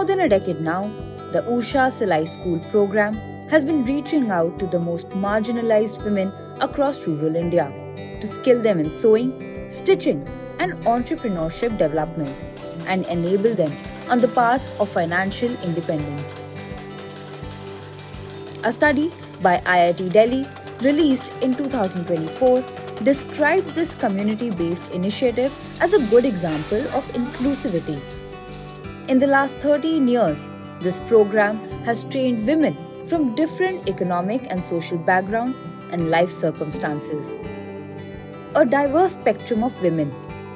than a decade now, the Usha Silai School program has been reaching out to the most marginalized women across rural India to skill them in sewing, stitching, and entrepreneurship development and enable them on the path of financial independence. A study by IIT Delhi released in 2024 described this community-based initiative as a good example of inclusivity. In the last 13 years, this program has trained women from different economic and social backgrounds and life circumstances. A diverse spectrum of women,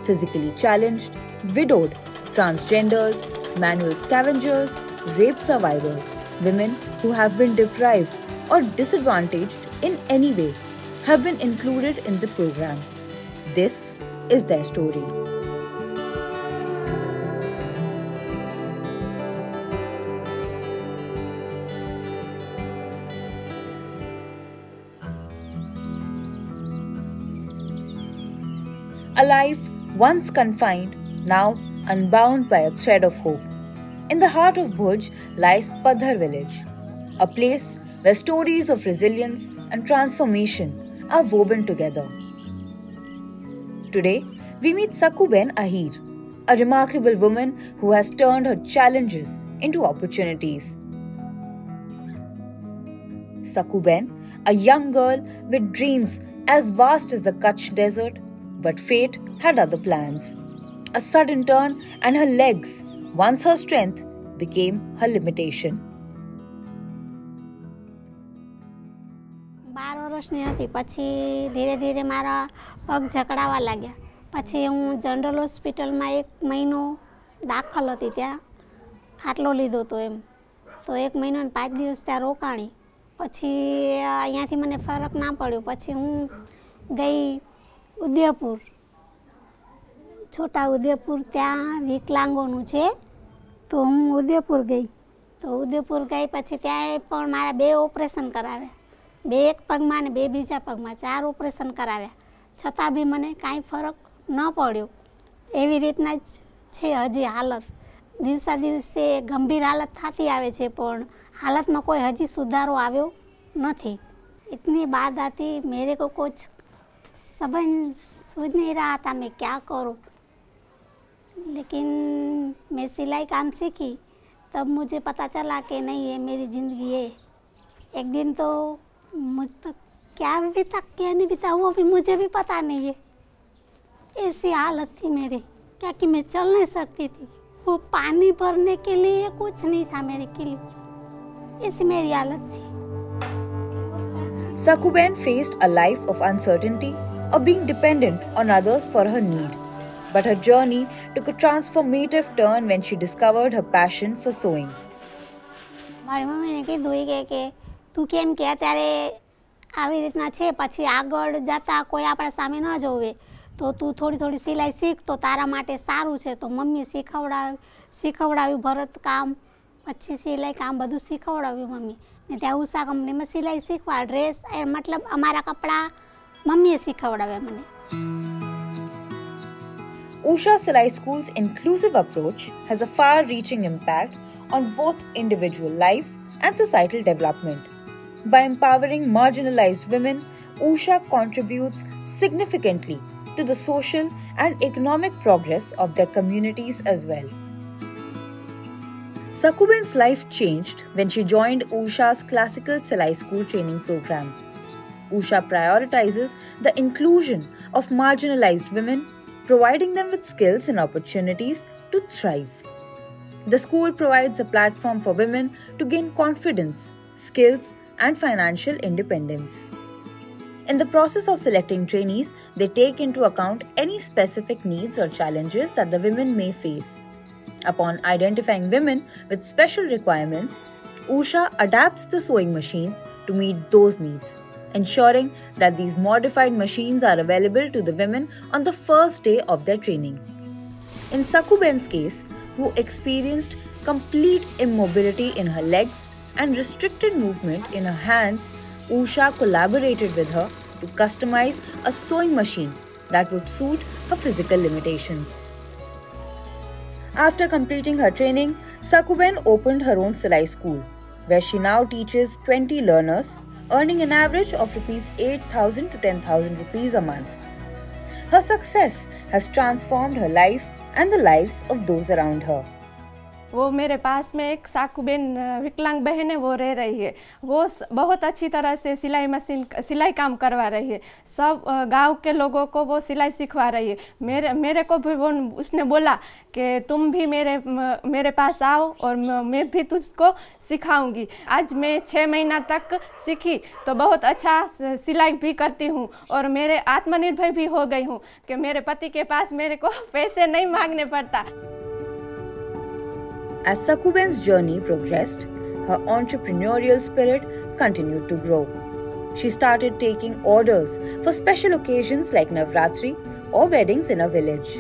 physically challenged, widowed, transgenders, manual scavengers, rape survivors, women who have been deprived or disadvantaged in any way, have been included in the program. This is their story. A life once confined, now unbound by a thread of hope. In the heart of Bhuj lies Padhar village, a place where stories of resilience and transformation are woven together. Today, we meet Sakuben Ahir, a remarkable woman who has turned her challenges into opportunities. Sakuben, a young girl with dreams as vast as the Kutch desert, but fate had other plans. A sudden turn and her legs, once her strength, became her limitation. 12 વર્ષની હતી પછી ધીરે ધીરે મારા પગ જકડાવા लाग्યા. પછી હું general હોસ્પિટલમાં 1 મહિનો દાખલ હતી. ત્યાં ખાટલો લીધો તો એમ તો 1 મહિનો અને 5 દિવસ ત્યાં રોકાણી. પછી અહીંયાથી મને ફરક ના પડ્યો. પછી હું ગઈ ઉદયપુર, છોટા ઉદયપુર, ત્યાં વિકલાંગોનું છે. તો હું ઉદયપુર ગઈ. તો ઉદયપુર ગઈ પછી ત્યાં પણ મારા 2 ઓપરેશન કરાવ્યા. 2 એક પગમાં અને 2 બીજા પગમાં, 4 ઓપરેશન કરાવ્યા. છતાં બી મને કાંઈ ફરક ન પડ્યો. એવી રીતના જ છે હજી હાલત. દિવસા દિવસે ગંભીર હાલત થતી આવે છે, પણ હાલતમાં કોઈ હજી સુધારો આવ્યો નથી. इतनी बात आती मेरे को कुछ समझ सूझ नहीं रहा था मैं क्या करूं. लेकिन मैं सिलाई काम सीखी तब मुझे पता चला कि नहीं ये मेरी ज़िंदगी है. एक दिन तो मुझ पर क्या बीता क्या नहीं बीता वो भी मुझे भी पता नहीं है. ऐसी हालत थी मेरी क्या कि मैं चल नहीं सकती थी. वो पानी भरने के लिए कुछ नहीं था मेरे के लिए. ऐसी मेरी हालत थी. Sakuben faced a life of uncertainty of being dependent on others for her need. But her journey took a transformative turn when she discovered her passion for sewing. મારી મમ્મીને કીધું કે તું કેમ કે અત્યારે આવી રીતના છે, પછી આગળ જતા કોઈ આપણા સામે ન જોવે તો તું થોડી થોડી સિલાઈ શીખ તો તારા માટે સારું છે. તો મમ્મીએ શીખવડાવ્યું ભરતકામ, પછી સિલાઈ કામ બધું શીખવડાવ્યું મમ્મી. ને ત્યાં ઉષા કંપનીમાં સિલાઈ શીખવા, ડ્રેસ મતલબ અમારા કપડાં મમ્મીએ શીખવડાવ્યા મને. Usha Silai School's inclusive approach has a far-reaching impact on both individual lives and societal development. By empowering marginalized women, Usha contributes significantly to the social and economic progress of their communities as well. Sakuben's life changed when she joined Usha's Classical Silai School training program. Usha prioritizes the inclusion of marginalized women, providing them with skills and opportunities to thrive. The school provides a platform for women to gain confidence, skills, and financial independence. In the process of selecting trainees, they take into account any specific needs or challenges that the women may face. Upon identifying women with special requirements, Usha adapts the sewing machines to meet those needs, ensuring that these modified machines are available to the women on the first day of their training. In Sakuben's case, who experienced complete immobility in her legs and restricted movement in her hands, Usha collaborated with her to customize a sewing machine that would suit her physical limitations. After completing her training, Sakuben opened her own Silai school, where she now teaches 20 learners, earning an average of rupees 8,000 to 10,000 rupees a month. Her success has transformed her life and the lives of those around her. वो मेरे पास में एक साकूबेन विकलांग बहन है, वो रह रही है। वो बहुत अच्छी तरह से सिलाई काम करवा रही है। सब गांव के लोगों को वो सिलाई सिखवा रही है। मेरे को भी वो उसने बोला कि तुम भी मेरे पास आओ और मैं भी तुझको सिखाऊंगी। आज मैं 6 महीना तक सीखी तो बहुत अच्छा सिलाई भी करती हूँ और मेरे आत्मनिर्भर भी हो गई हूँ कि मेरे पति के पास मेरे को पैसे नहीं मांगने पड़ता। As Sakuben's journey progressed, her entrepreneurial spirit continued to grow. She started taking orders for special occasions like Navratri or weddings in a village.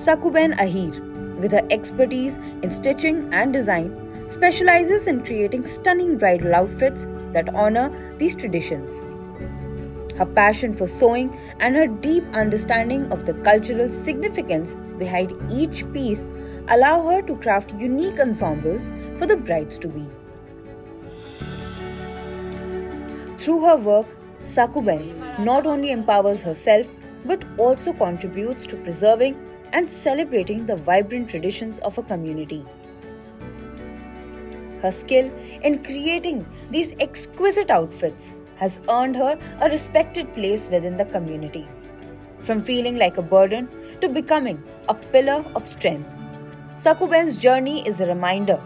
Sakuben Ahir, with her expertise in stitching and design, specializes in creating stunning bridal outfits that honor these traditions. Her passion for sewing and her deep understanding of the cultural significance behind each piece allow her to craft unique ensembles for the brides to be. Through her work, Sakuben not only empowers herself but also contributes to preserving and celebrating the vibrant traditions of a community. Her skill in creating these exquisite outfits has earned her a respected place within the community. From feeling like a burden to becoming a pillar of strength, Sakuben's journey is a reminder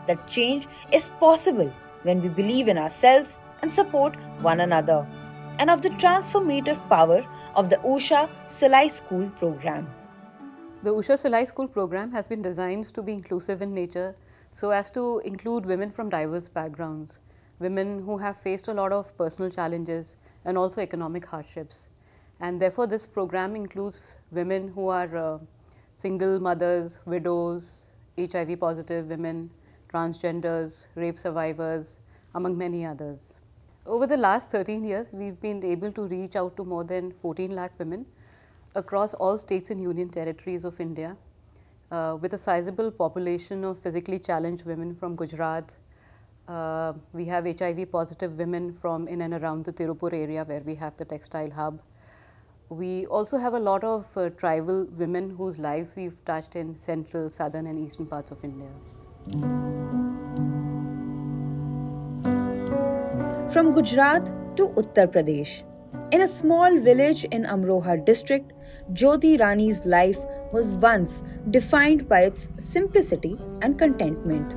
that change is possible when we believe in ourselves and support one another, and of the transformative power of the Usha Silai School program. The Usha Silai School program has been designed to be inclusive in nature so as to include women from diverse backgrounds, women who have faced a lot of personal challenges and also economic hardships. And therefore, this program includes women who are single mothers, widows, HIV positive women, transgenders, rape survivors, among many others. Over the last 13 years, we've been able to reach out to more than 14 lakh women across all states and union territories of India, with a sizable population of physically challenged women from Gujarat. We have HIV positive women from in and around the Tirupur area where we have the textile hub. We also have a lot of tribal women whose lives we've touched in central, southern and eastern parts of India. From Gujarat to Uttar Pradesh, in a small village in Amroha district, Jyoti Rani's life was once defined by its simplicity and contentment.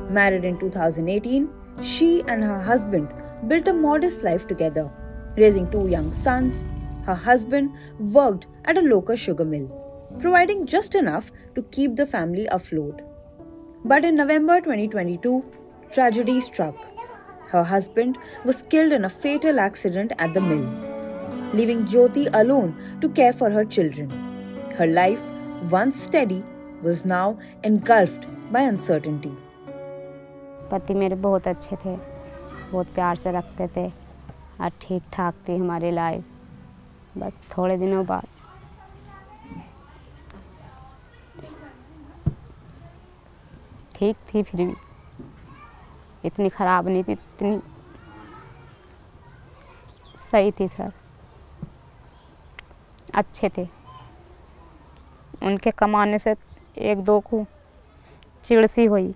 Married in 2018, she and her husband built a modest life together. Raising 2 young sons, her husband worked at a local sugar mill, providing just enough to keep the family afloat. But in November 2022, tragedy struck. Her husband was killed in a fatal accident at the mill, leaving Jyoti alone to care for her children. Her life, once steady, was now engulfed by uncertainty. पति मेरे बहुत अच्छे थे, बहुत प्यार से रखते थे और ठीक ठाक थी हमारी लाइफ। बस थोड़े दिनों बाद ठीक थी, फिर भी इतनी ख़राब नहीं थी, इतनी सही थी सर, अच्छे थे। उनके कमाने से 1-2 को चिड़ सी हुई।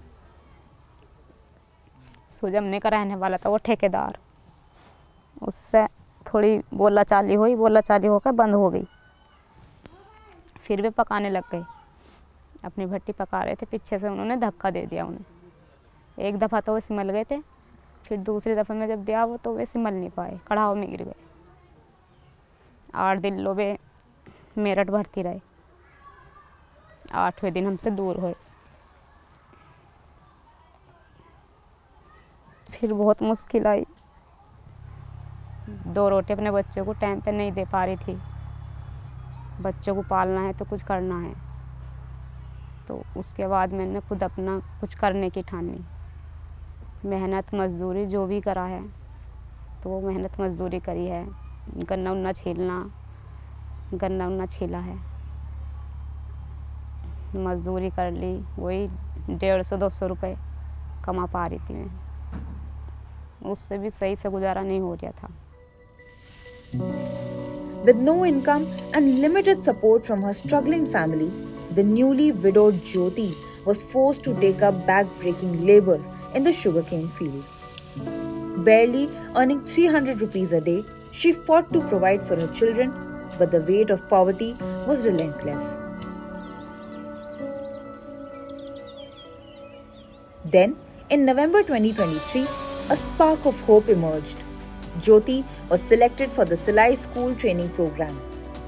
सुजमने का रहने वाला था वो ठेकेदार, उससे थोड़ी बोला चाली होकर बंद हो गई। फिर वे पकाने लग गए, अपनी भट्टी पका रहे थे, पीछे से उन्होंने धक्का दे दिया उन्हें। एक दफ़ा तो वे सिमल गए थे, फिर दूसरी दफ़े में जब दिया वो तो वे सिमल नहीं पाए, कढ़ाव में गिर गए। 8 दिन लो वे मेरठ भर्ती रहे, 8वें दिन हमसे दूर हुए। फिर बहुत मुश्किल आई, 2 रोटी अपने बच्चों को टाइम पे नहीं दे पा रही थी। बच्चों को पालना है तो कुछ करना है, तो उसके बाद मैंने खुद अपना कुछ करने की ठानी। मेहनत मजदूरी जो भी करा है तो वो मेहनत मजदूरी करी है। गन्ना उन्ना छीला है। मजदूरी कर ली, वही 150-200 रुपये कमा पा रही थी मैं, उससे भी सही से गुजारा नहीं हो रहा था। With no income and limited support from her struggling family, the newly widowed Jyoti was forced to take up back-breaking labor in the sugarcane fields. Barely earning 300 rupees a day, she fought to provide for her children, but the weight of poverty was relentless. Then, in November 2023, a spark of hope emerged. Jyoti was selected for the Silai School Training Program,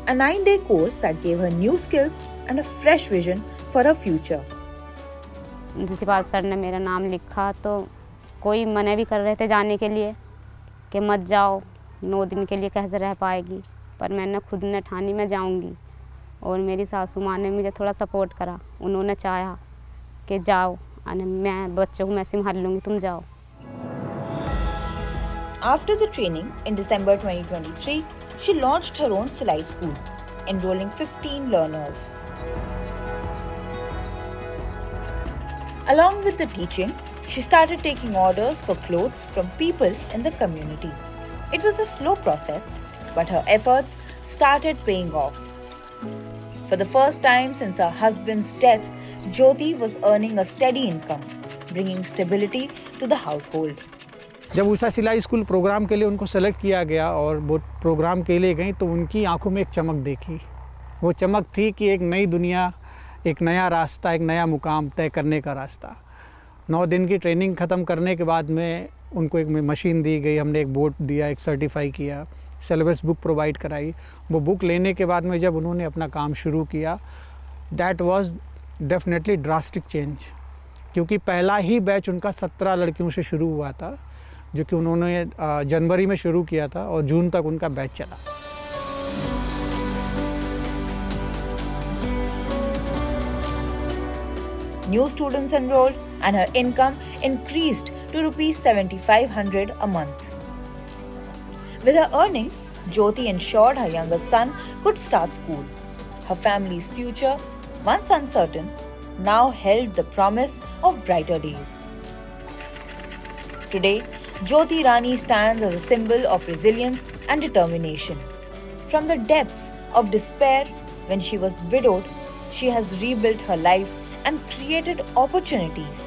a 9-day course that gave her new skills and a fresh vision for her future. Principal sir ने मेरा नाम लिखा तो कोई मना भी कर रहे थे जाने के लिए कि मत जाओ, 9 दिन के लिए कैसे रह पाएगी, पर मैंने खुद ने ठानी मैं जाऊंगी। और मेरी सासू माँ ने मुझे थोड़ा सपोर्ट करा, उन्होंने चाहा कि जाओ, मैं बच्चों को मैं संभाल लूँगी, तुम जाओ। After the training in December 2023, she launched her own Silai school, enrolling 15 learners. Along with the teaching, she started taking orders for clothes from people in the community. It was a slow process, but her efforts started paying off. For the first time since her husband's death, Jyoti was earning a steady income, bringing stability to the household. जब उषा सिलाई school programme के लिए उनको select किया गया और वो programme के लिए गई तो उनकी आंखों में एक चमक देखी। वो चमक थी कि एक नई दुनिया, एक नया रास्ता, एक नया मुकाम तय करने का रास्ता। 9 दिन की ट्रेनिंग ख़त्म करने के बाद में उनको एक मशीन दी गई, हमने एक बोर्ड दिया, एक सर्टिफाई किया, सिलेबस बुक प्रोवाइड कराई। वो बुक लेने के बाद में जब उन्होंने अपना काम शुरू किया, that was definitely drastic change, क्योंकि पहला ही बैच उनका 17 लड़कियों से शुरू हुआ था, जो कि उन्होंने जनवरी में शुरू किया था और जून तक उनका बैच चला। New students enrolled and her income increased to Rs 7,500 a month. With her earnings, Jyoti ensured her younger son could start school. Her family's future, once uncertain, now held the promise of brighter days. Today, Jyoti Rani stands as a symbol of resilience and determination. From the depths of despair when she was widowed, she has rebuilt her life and created opportunities,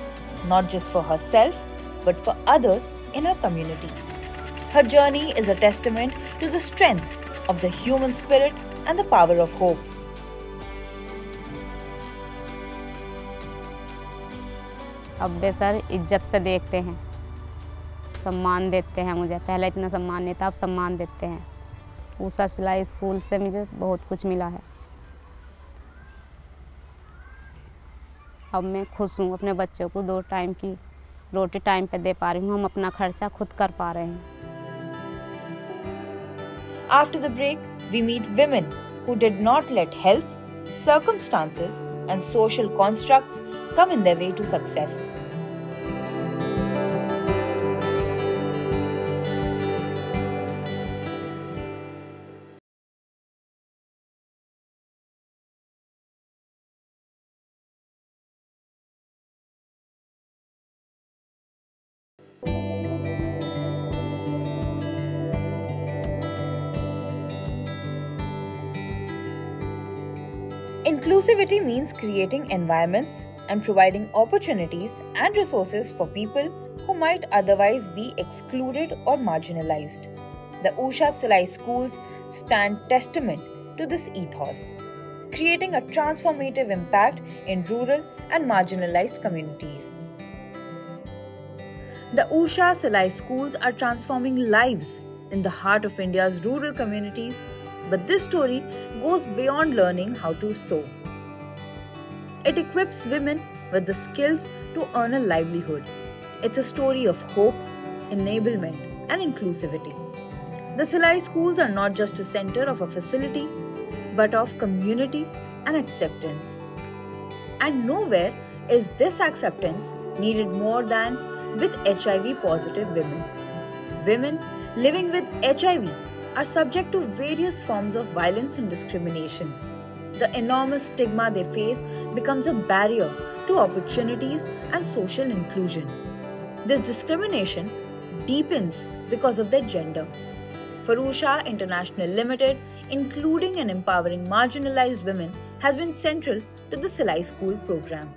not just for herself, but for others in her community. Her journey is a testament to the strength of the human spirit and the power of hope. अब बे sir इज्जत से देखते हैं, सम्मान देते हैं मुझे। पहले इतना सम्मान नहीं था, अब सम्मान देते हैं। उषा सिलाई स्कूल से मुझे बहुत कुछ मिला है। अब मैं खुश हूँ, अपने बच्चों को 2 टाइम की रोटी टाइम पे दे पा रही हूँ, हम अपना खर्चा खुद कर पा रहे हैं। After the break, we meet women who did not let health, circumstances, and social constructs come in their way to success. Inclusivity means creating environments and providing opportunities and resources for people who might otherwise be excluded or marginalized. The Usha Silai schools stand testament to this ethos, creating a transformative impact in rural and marginalized communities. The Usha Silai schools are transforming lives in the heart of India's rural communities, but this story goes beyond learning how to sew. It equips women with the skills to earn a livelihood. It's a story of hope, enablement, and inclusivity. The Silai schools are not just a center of a facility, but of community and acceptance. And nowhere is this acceptance needed more than with HIV-positive women. Women living with HIV are subject to various forms of violence and discrimination. The enormous stigma they face becomes a barrier to opportunities and social inclusion. This discrimination deepens because of their gender. For Usha International Limited, including and empowering marginalized women has been central to the Silai School program.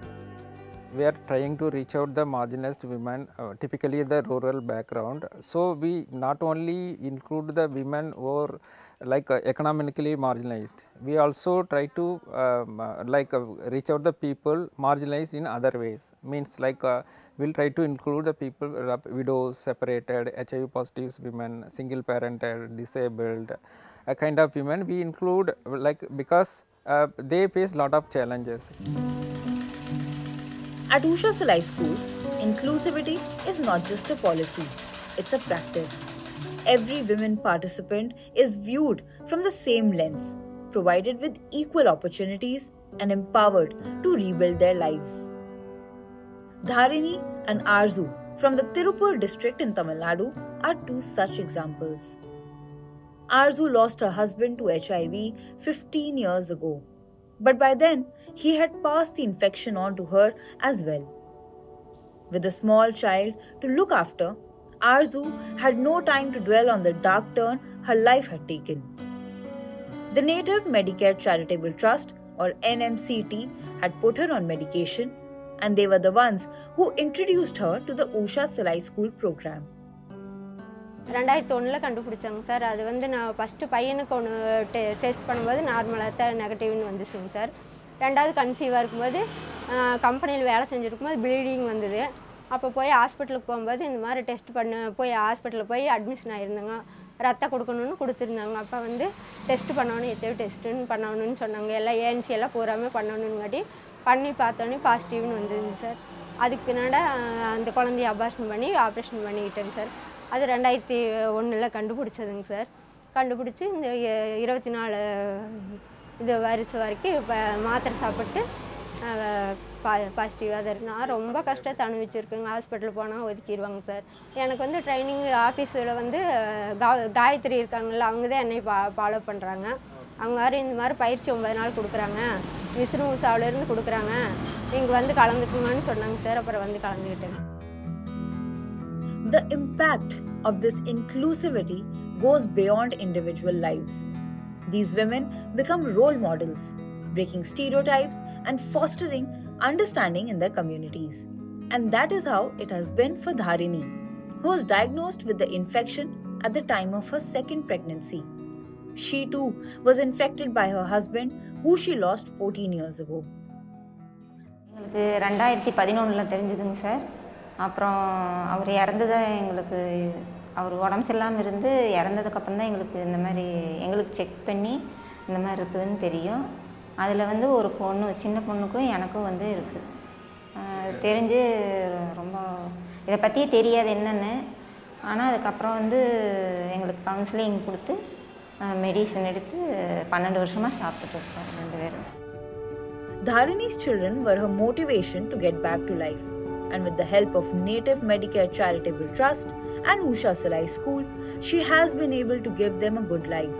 We are trying to reach out the marginalized women, typically in the rural background. So we not only include the women who are economically marginalized, we also try to reach out the people marginalized in other ways. Means we'll try to include the people, widows, separated, HIV positive women, single parented, disabled, a kind of women we include because they face lot of challenges. At Usha Silai Schools, inclusivity is not just a policy, it's a practice. Every women participant is viewed from the same lens, provided with equal opportunities and empowered to rebuild their lives. Dharini and Arzu from the Tirupur district in Tamil Nadu are two such examples. Arzu lost her husband to HIV 15 years ago. But by then, he had passed the infection on to her as well. With a small child to look after, Arzu had no time to dwell on the dark turn her life had taken. The Native Medicare Charitable Trust, or NMCT, had put her on medication, and they were the ones who introduced her to the Usha Silai School program. 2001 கண்டுபிடிச்சாங்க sir. அது வந்து நான் first பையனுக்கு ஒன்று test பண்ணும்போது நார்மலாக தான் நெகட்டிவ்னு வந்துச்சுங்க சார். ரெண்டாவது கன்சீவாக இருக்கும்போது கம்பெனியில் வேலை செஞ்சுருக்கும்போது ப்ளீடிங் வந்தது. அப்போ போய் ஹாஸ்பிட்டலுக்கு போகும்போது இந்த மாதிரி டெஸ்ட் போய் ஹாஸ்பிட்டலில் போய் அட்மிஷன் ஆகிருந்தாங்க. ரத்தம் கொடுக்கணுன்னு கொடுத்துருந்தாங்க. அப்போ வந்து டெஸ்ட் பண்ணணும், HIV டெஸ்ட்டுன்னு பண்ணணும்னு சொன்னாங்க. எல்லாம் ஏஎன்சி எல்லாம் பூராமே பண்ணணுங்காட்டி பண்ணி பார்த்தோன்னே பாசிட்டிவ்னு வந்ததுங்க சார். அதுக்கு பின்னாடி அந்த குழந்தைய அபார்ஷன் பண்ணி ஆப்ரேஷன் பண்ணிக்கிட்டேங்க சார். அது 2001 கண்டுபிடிச்சதுங்க சார். கண்டுபிடிச்சி இந்த 24 இது வருஷம் வரைக்கும் இப்போ மாத்திரை சாப்பிட்டு பாசிட்டிவாக தான் இருக்கு. நான் ரொம்ப கஷ்டத்தை அனுபவிச்சிருக்கேங்க. ஹாஸ்பிட்டல் போனால் ஒதுக்கிடுவாங்க சார். எனக்கு வந்து ட்ரைனிங் ஆஃபீஸில் வந்து காயத்ரி இருக்காங்கல்ல, அவங்க தான் என்னை ஃபாலோ பண்ணுறாங்க. அவங்க வேறு இந்த மாதிரி பயிற்சி 9 நாள் கொடுக்குறாங்க, விஷ்ணுசாவிலேருந்து கொடுக்குறாங்க, நீங்கள் வந்து கலந்துக்குங்கன்னு சொன்னாங்க சார். அப்புறம் வந்து கலந்துக்கிட்டேன். The impact of this inclusivity goes beyond individual lives. These women become role models, breaking stereotypes and fostering understanding in their communities. And that is how it has been for Dharini, who was diagnosed with the infection at the time of her second pregnancy. She too was infected by her husband, who she lost 14 years ago. எங்களுக்கு 2011 தெரிஞ்சதுங்க sir. அப்புறம் அவர் இறந்ததை எங்களுக்கு, அவர் உடம்பு சரியில்லாமல் இருந்து இறந்ததுக்கப்புறம் தான் எங்களுக்கு இந்த மாதிரி எங்களுக்கு செக் பண்ணி இந்த மாதிரி இருக்குதுன்னு தெரியும். அதில் வந்து ஒரு பொண்ணு, சின்ன பொண்ணுக்கும் எனக்கும் வந்து இருக்குது. தெரிஞ்சு ரொம்ப இதை பற்றியே தெரியாது என்னென்னு. ஆனால் அதுக்கப்புறம் வந்து எங்களுக்கு கவுன்சிலிங் கொடுத்து மெடிசன் எடுத்து 12 வருஷமாக சாப்பிட்டுட்டு இருக்காரு 2 பேரும். Dharini's children were her motivation to get back to life. And with the help of Native Medicare Charitable Trust and Usha Silai School, she has been able to give them a good life.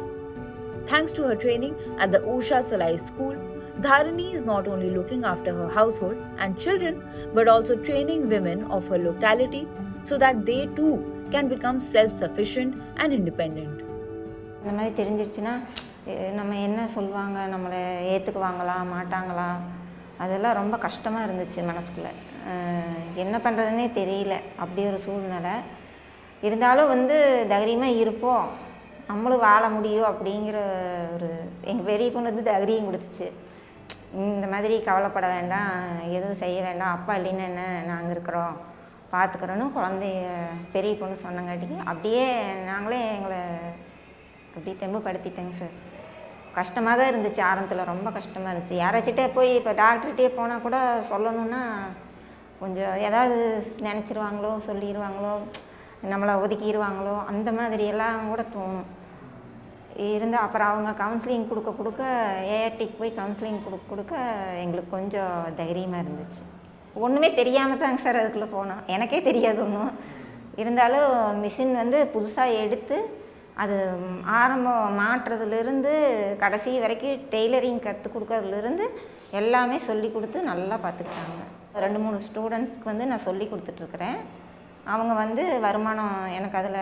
Thanks to her training at the Usha Silai School, Dharini is not only looking after her household and children, but also training women of her locality so that they too can become self-sufficient and independent. இந்த மாதிரி தெரிஞ்சிருச்சுன்னா நம்ம என்ன சொல்லுவாங்க, நம்மளை ஏற்றுக்குவாங்களா மாட்டாங்களா, அதெல்லாம் ரொம்ப கஷ்டமாக இருந்துச்சு மனசுக்குள்ளே. என்ன பண்ணுறதுனே தெரியல, அப்படி ஒரு சூழ்நிலை. இருந்தாலும் வந்து தைரியமாக இருப்போம், நம்மளும் வாழ முடியும் அப்படிங்கிற ஒரு எங்கள் பெரிய பொண்ணு வந்து தைரியம் கொடுத்துச்சு. இந்த மாதிரி கவலைப்பட வேண்டாம், எதுவும் செய்ய வேண்டாம், அப்பா இல்லைன்னா என்ன, நாங்கள் இருக்கிறோம் பார்த்துக்கிறோன்னு குழந்தைய பெரிய பொண்ணு சொன்னங்காட்டிக்கு அப்படியே நாங்களே எங்களை அப்படியே தெம்புப்படுத்திட்டேங்க சார். கஷ்டமாக தான் இருந்துச்சு ஆரம்பத்தில், ரொம்ப கஷ்டமாக இருந்துச்சு. யாராச்சிட்டே போய் இப்போ டாக்டர்கிட்டே போனால் கூட சொல்லணுன்னா கொஞ்சம் ஏதாவது நினச்சிருவாங்களோ, சொல்லிடுவாங்களோ, நம்மளை ஒதுக்கிடுவாங்களோ, அந்த மாதிரியெல்லாம் கூட தோணும். இருந்தால் அப்புறம் அவங்க கவுன்சிலிங் கொடுக்க ஏஆர்டிக்கு போய் கவுன்சிலிங் கொடுக்க எங்களுக்கு கொஞ்சம் தைரியமாக இருந்துச்சு. ஒன்றுமே தெரியாமல் தாங்க சார் அதுக்குள்ளே போனோம், எனக்கே தெரியாது ஒன்றும். இருந்தாலும் மிஷின் வந்து புதுசாக எடுத்து அது ஆரம்பம் மாட்டுறதுலேருந்து கடைசி வரைக்கும் டெய்லரிங் கற்றுக் கொடுக்கறதுலேருந்து எல்லாமே சொல்லி கொடுத்து நல்லா பார்த்துக்கிட்டாங்க. 2-3 ஸ்டூடெண்ட்ஸ்க்கு வந்து நான் சொல்லி கொடுத்துட்ருக்குறேன். அவங்க வந்து வருமானம் எனக்கு அதில்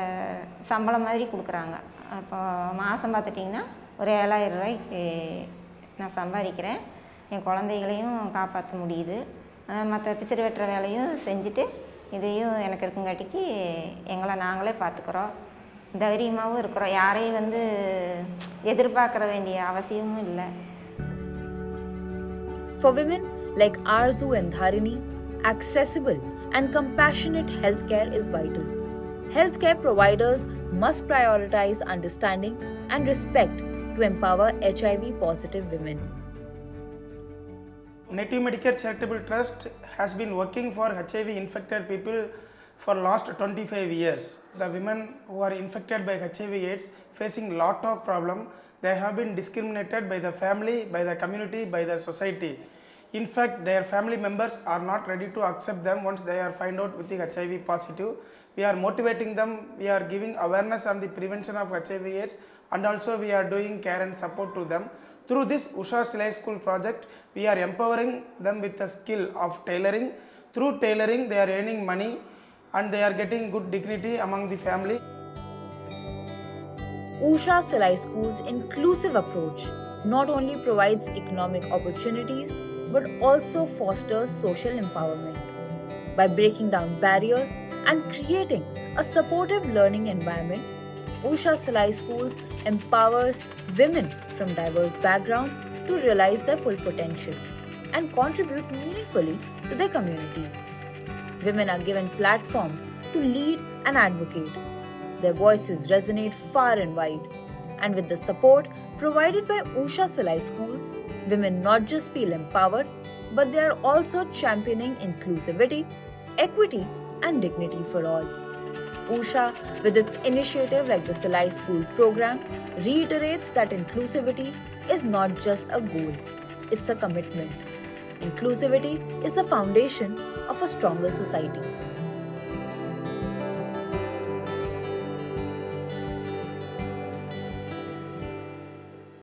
சம்பளம் மாதிரி கொடுக்குறாங்க. இப்போ மாதம் பார்த்துட்டிங்கன்னா ஒரு 7000 ரூபாய்க்கு நான் சம்பாதிக்கிறேன். என் குழந்தைகளையும் காப்பாற்ற முடியுது. மற்ற பிசிறு வெட்டுற வேலையும் செஞ்சுட்டு இதையும் எனக்கு இருக்குங்காட்டிக்கு எங்களை நாங்களே பார்த்துக்குறோம். தைரியமாகவும் இருக்கிறோம். யாரையும் வந்து எதிர்பார்க்குற வேண்டிய அவசியமும் இல்லை. For women like Arzu and Dharini, accessible and compassionate healthcare is vital. Healthcare providers must prioritize understanding and respect to empower HIV-positive women. Native Medicare Charitable Trust has been working for HIV-infected people for last 25 years. The women who are infected by HIV/AIDS facing lot of problem. They have been discriminated by the family, by the community, by the society. In fact, their family members are not ready to accept them once they are find out with the HIV positive. We are motivating them, we are giving awareness on the prevention of HIV/AIDS, and also we are doing care and support to them. Through this Usha Silai School project, we are empowering them with the skill of tailoring. Through tailoring, they are earning money and they are getting good dignity among the family. Usha Silai School's inclusive approach not only provides economic opportunities but also fosters social empowerment. By breaking down barriers and creating a supportive learning environment, Usha Silai Schools empowers women from diverse backgrounds to realize their full potential and contribute meaningfully to their communities. Women are given platforms to lead and advocate. Their voices resonate far and wide. And with the support provided by Usha Silai Schools, women not just feel empowered, but they are also championing inclusivity, equity, and dignity for all. Usha, with its initiative like the Silai School program, reiterates that inclusivity is not just a goal, it's a commitment. Inclusivity is the foundation of a stronger society.